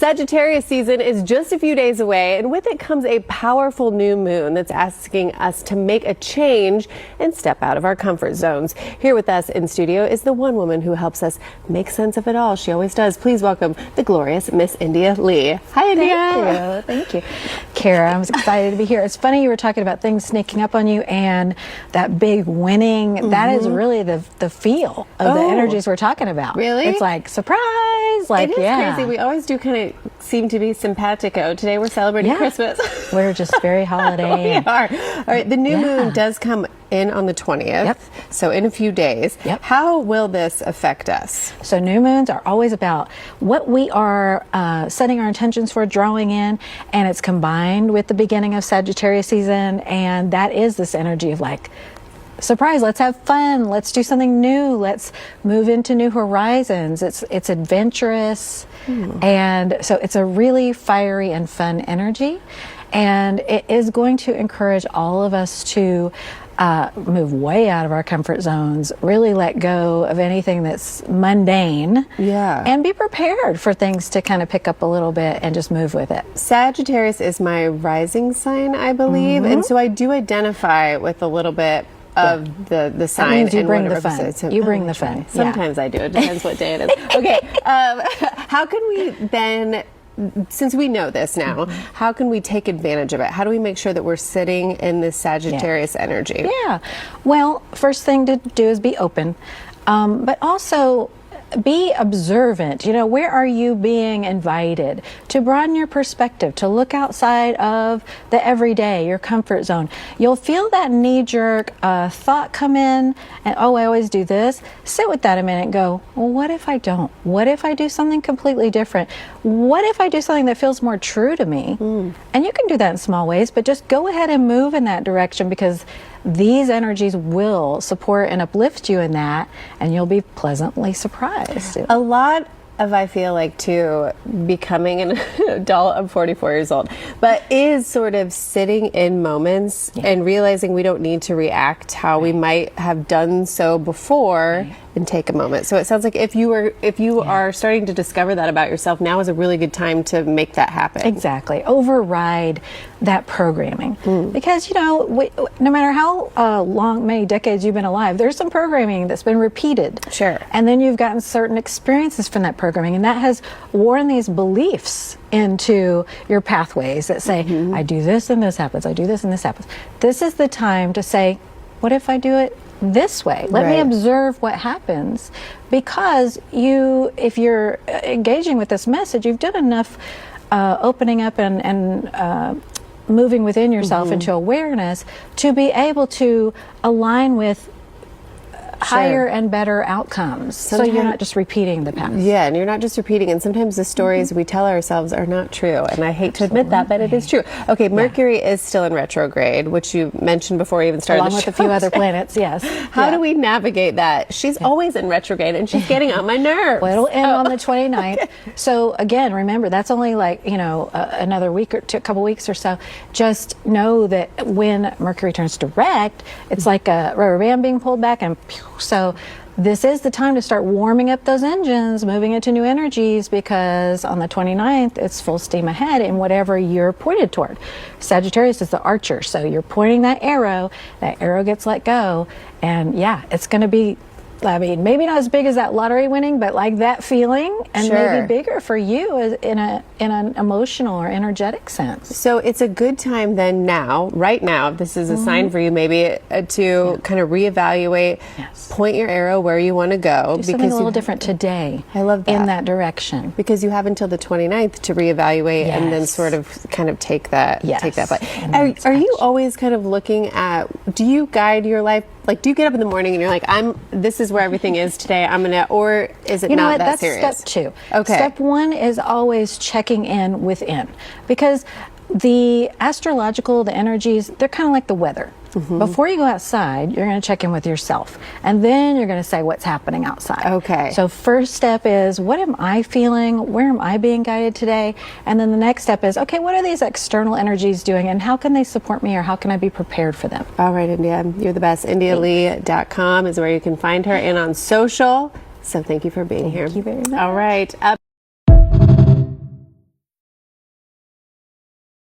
Sagittarius season is just a few days away, and with it comes a powerful new moon that's asking us to make a change and step out of our comfort zones. Here with us in studio is the one woman who helps us make sense of it all. She always does. Please welcome the glorious Miss India Lee. Hi, India. Thank you. Kara, I was excited to be here. It's funny you were talking about things sneaking up on you and that big winning. That is really the feel of the energies we're talking about. Really? It's like surprise. Like, it is crazy. We always do kind of seem to be simpatico. Today we're celebrating Christmas. We're just very holiday. We are. All right, the new moon does come in on the 20th, so in a few days. How will this affect us? So new moons are always about what we are setting our intentions for, drawing in, and it's combined with the beginning of Sagittarius season, and that is this energy of like, surprise, let's have fun, let's do something new, let's move into new horizons. It's adventurous, and so it's a really fiery and fun energy, and it is going to encourage all of us to move way out of our comfort zones, really let go of anything that's mundane, and be prepared for things to kind of pick up a little bit and just move with it. Sagittarius is my rising sign, I believe, and so I do identify with a little bit of the sign. That means you and bring what the it fun. represents. You bring the fun. Sometimes I do. It depends what day it is. Okay. How can we then, since we know this now, how can we take advantage of it? How do we make sure that we're sitting in this Sagittarius energy? Well, first thing to do is be open, but also be observant. You know, where are you being invited to broaden your perspective, to look outside of the everyday, your comfort zone? You'll feel that knee-jerk thought come in, and oh, I always do this. Sit with that a minute and go, well, what if I don't? What if I do something completely different? What if I do something that feels more true to me? And you can do that in small ways, but just go ahead and move in that direction, because these energies will support and uplift you in that, and you'll be pleasantly surprised. A lot of, I feel like, too, becoming an adult, I'm 44 years old, but is sort of sitting in moments and realizing we don't need to react how we might have done so before and take a moment. So it sounds like if you are starting to discover that about yourself, now is a really good time to make that happen. Exactly. Override that programming. Because, you know, no matter how many decades you've been alive, there's some programming that's been repeated. And then you've gotten certain experiences from that programming, and that has worn these beliefs into your pathways that say, I do this and this happens, I do this and this happens. This is the time to say, what if I do it this way? Let me observe what happens, because if you're engaging with this message, you've done enough opening up and moving within yourself into awareness to be able to align with higher and better outcomes. So you're not just repeating the past. Yeah, and you're not just repeating, and sometimes the stories we tell ourselves are not true, and I hate to admit that, but it is true. Okay, Mercury is still in retrograde, which you mentioned before we even started Along the with show. a few other planets, How do we navigate that? She's always in retrograde, and she's getting on my nerves. Well, it'll end on the 29th. So again, remember, that's only like, you know, another week or two, a couple weeks or so. Just know that when Mercury turns direct, it's like a rubber band being pulled back, and so this is the time to start warming up those engines, moving into new energies, because on the 29th, it's full steam ahead in whatever you're pointed toward. Sagittarius is the archer, so you're pointing that arrow gets let go, and it's going to be, I mean, maybe not as big as that lottery winning, but like that feeling, and maybe bigger for you in an emotional or energetic sense. So it's a good time then right now, this is a sign for you maybe to kind of reevaluate, point your arrow where you want to go. Do something a little different today. I love that. In that direction. Because you have until the 29th to reevaluate and then sort of kind of take that flight. Are you always kind of looking at, do you guide your life? Like, do you get up in the morning and you're like, this is where everything is today, or is it not that serious? That's step 2. Okay. Step 1 is always checking in within, because the the energies, they're kind of like the weather. Before you go outside, you're going to check in with yourself, and then you're going to say what's happening outside. Okay. So first step is, what am I feeling? Where am I being guided today? And then the next step is, okay, what are these external energies doing, and how can they support me, or how can I be prepared for them? All right, India, you're the best. IndiaLee.com is where you can find her, and on social. So thank you for being here. Thank you very much. All right.